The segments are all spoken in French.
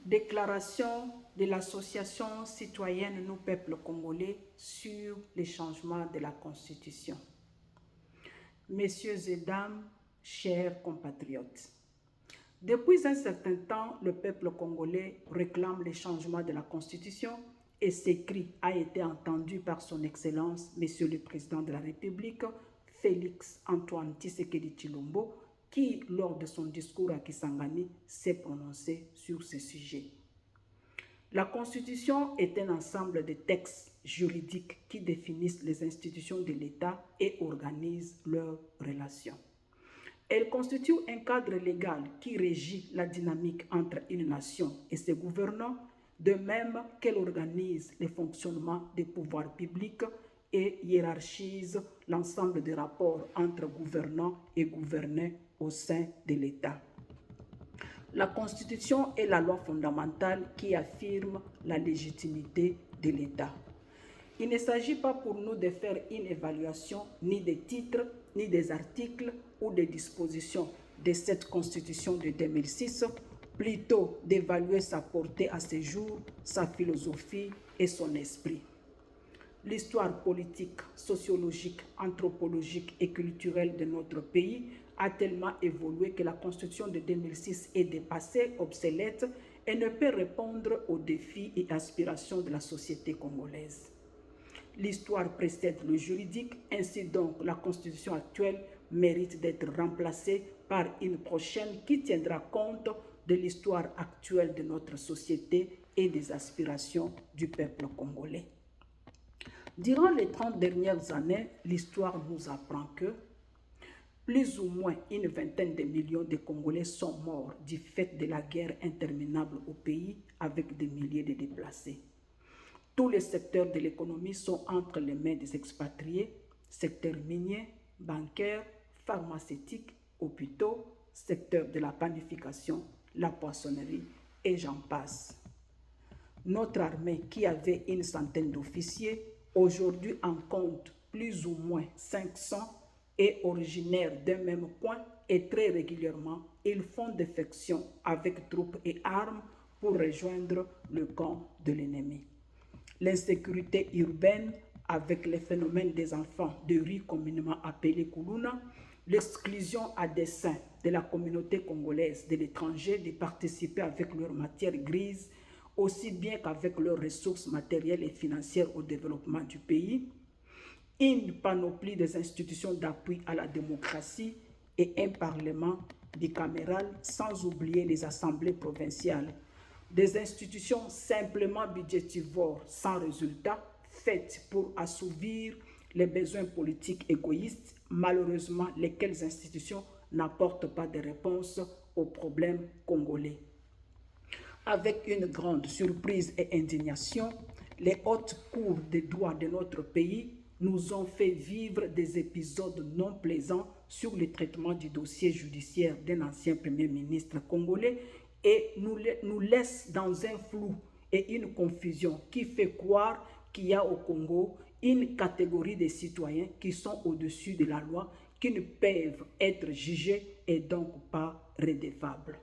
Déclaration de l'Association citoyenne Nous Peuples Congolais sur les changements de la Constitution. Messieurs et dames, chers compatriotes, depuis un certain temps, le peuple congolais réclame les changements de la Constitution et ces cris a été entendu par son Excellence, Monsieur le Président de la République, Félix Antoine Tshisekedi Tshilombo, qui, lors de son discours à Kisangani, s'est prononcé sur ce sujet. La Constitution est un ensemble de textes juridiques qui définissent les institutions de l'État et organisent leurs relations. Elle constitue un cadre légal qui régit la dynamique entre une nation et ses gouvernants, de même qu'elle organise le fonctionnement des pouvoirs publics et hiérarchise l'ensemble des rapports entre gouvernants et gouvernés au sein de l'État. La Constitution est la loi fondamentale qui affirme la légitimité de l'État. Il ne s'agit pas pour nous de faire une évaluation ni des titres, ni des articles ou des dispositions de cette Constitution de 2006, plutôt d'évaluer sa portée à ce jour, sa philosophie et son esprit. L'histoire politique, sociologique, anthropologique et culturelle de notre pays a tellement évolué que la Constitution de 2006 est dépassée, obsolète et ne peut répondre aux défis et aspirations de la société congolaise. L'histoire précède le juridique, ainsi donc la Constitution actuelle mérite d'être remplacée par une prochaine qui tiendra compte de l'histoire actuelle de notre société et des aspirations du peuple congolais. Durant les 30 dernières années, l'histoire nous apprend que plus ou moins une vingtaine de millions de Congolais sont morts du fait de la guerre interminable au pays avec des milliers de déplacés. Tous les secteurs de l'économie sont entre les mains des expatriés, secteur minier, bancaire, pharmaceutique, hôpitaux, secteur de la panification, la poissonnerie et j'en passe. Notre armée, qui avait une centaine d'officiers, aujourd'hui en compte plus ou moins 500 et originaires d'un même point et très régulièrement, ils font défection avec troupes et armes pour rejoindre le camp de l'ennemi. L'insécurité urbaine, avec les phénomènes des enfants de rue communément appelés Kuluna, l'exclusion à dessein de la communauté congolaise de l'étranger de participer avec leur matière grise, aussi bien qu'avec leurs ressources matérielles et financières au développement du pays, une panoplie des institutions d'appui à la démocratie et un parlement bicaméral, sans oublier les assemblées provinciales, des institutions simplement budgétivores sans résultat, faites pour assouvir les besoins politiques égoïstes, malheureusement lesquelles institutions n'apportent pas de réponse aux problèmes congolais. Avec une grande surprise et indignation, les hautes cours des droits de notre pays nous ont fait vivre des épisodes non plaisants sur le traitement du dossier judiciaire d'un ancien Premier ministre congolais et nous laissent dans un flou et une confusion qui fait croire qu'il y a au Congo une catégorie de citoyens qui sont au-dessus de la loi, qui ne peuvent être jugés et donc pas redevables.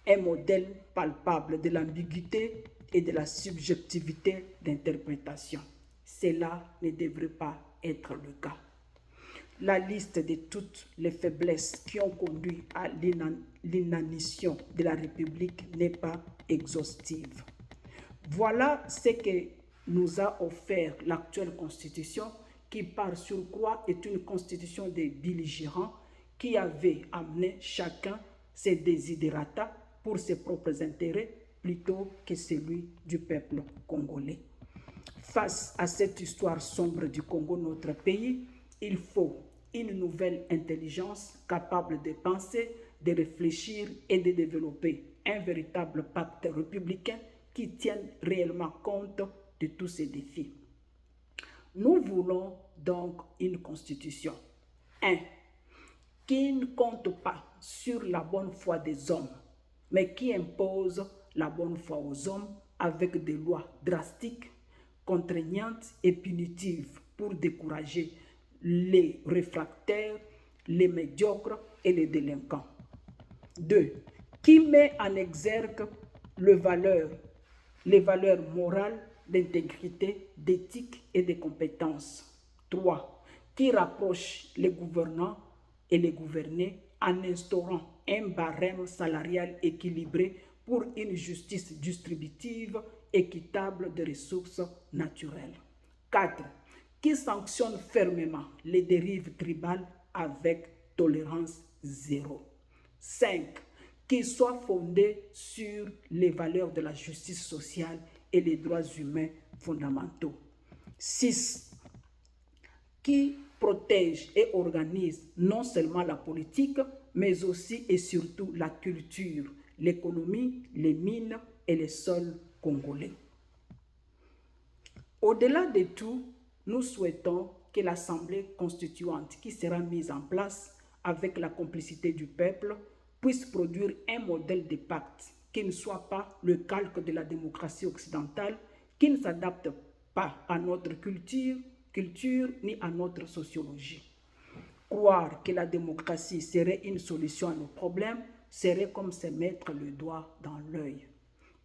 Un modèle palpable de l'ambiguïté et de la subjectivité d'interprétation. Cela ne devrait pas être le cas. La liste de toutes les faiblesses qui ont conduit à l'inanition de la République n'est pas exhaustive. Voilà ce que nous a offert l'actuelle Constitution qui, par surcroît, est une Constitution des belligérants qui avait amené chacun ses desiderata pour ses propres intérêts plutôt que celui du peuple congolais. Face à cette histoire sombre du Congo, notre pays, il faut une nouvelle intelligence capable de penser, de réfléchir et de développer un véritable pacte républicain qui tienne réellement compte de tous ces défis. Nous voulons donc une constitution, qui ne compte pas sur la bonne foi des hommes, mais qui impose la bonne foi aux hommes avec des lois drastiques, contraignantes et punitives pour décourager les réfractaires, les médiocres et les délinquants. 2. Qui met en exergue les valeurs morales, d'intégrité, d'éthique et de compétences. 3. Qui rapproche les gouvernants et les gouvernés en instaurant un barème salarial équilibré pour une justice distributive équitable des ressources naturelles. 4. Qui sanctionne fermement les dérives tribales avec tolérance zéro. 5. Qui soit fondé sur les valeurs de la justice sociale et les droits humains fondamentaux. 6. Qui protège et organise non seulement la politique, mais aussi et surtout la culture, l'économie, les mines et les sols congolais. Au-delà de tout, nous souhaitons que l'Assemblée constituante qui sera mise en place avec la complicité du peuple puisse produire un modèle de pacte qui ne soit pas le calque de la démocratie occidentale, qui ne s'adapte pas à notre culture ni à notre sociologie. Croire que la démocratie serait une solution à nos problèmes serait comme se mettre le doigt dans l'œil.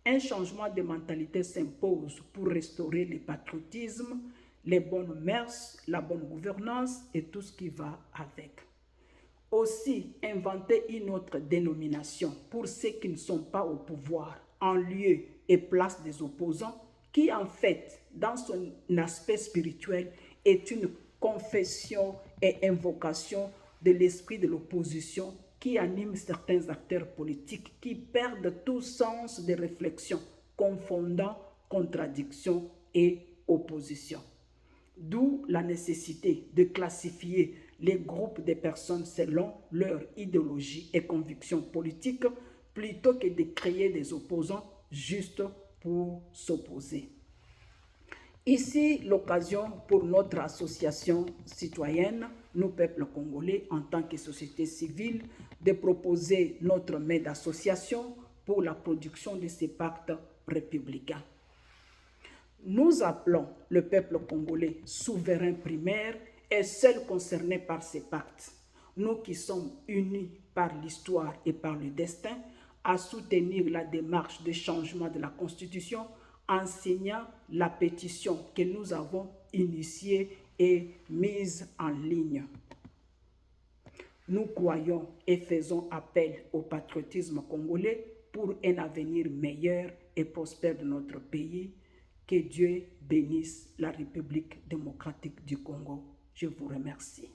Un changement de mentalité s'impose pour restaurer le patriotisme, les bonnes mœurs, la bonne gouvernance et tout ce qui va avec. Aussi, inventer une autre dénomination pour ceux qui ne sont pas au pouvoir, en lieu et place des opposants, qui en fait, dans son aspect spirituel, est une confession et invocation de l'esprit de l'opposition qui anime certains acteurs politiques qui perdent tout sens de réflexion, confondant contradiction et opposition. D'où la nécessité de classifier les groupes de personnes selon leur idéologie et convictions politiques plutôt que de créer des opposants juste pour s'opposer. Ici, l'occasion pour notre association citoyenne, nous, peuples congolais, en tant que société civile, de proposer notre main d'association pour la production de ces pactes républicains. Nous appelons le peuple congolais souverain primaire et seul concerné par ces pactes, nous qui sommes unis par l'histoire et par le destin, à soutenir la démarche de changement de la Constitution en signant la pétition que nous avons initiée et mise en ligne. Nous croyons et faisons appel au patriotisme congolais pour un avenir meilleur et prospère de notre pays. Que Dieu bénisse la République démocratique du Congo. Je vous remercie.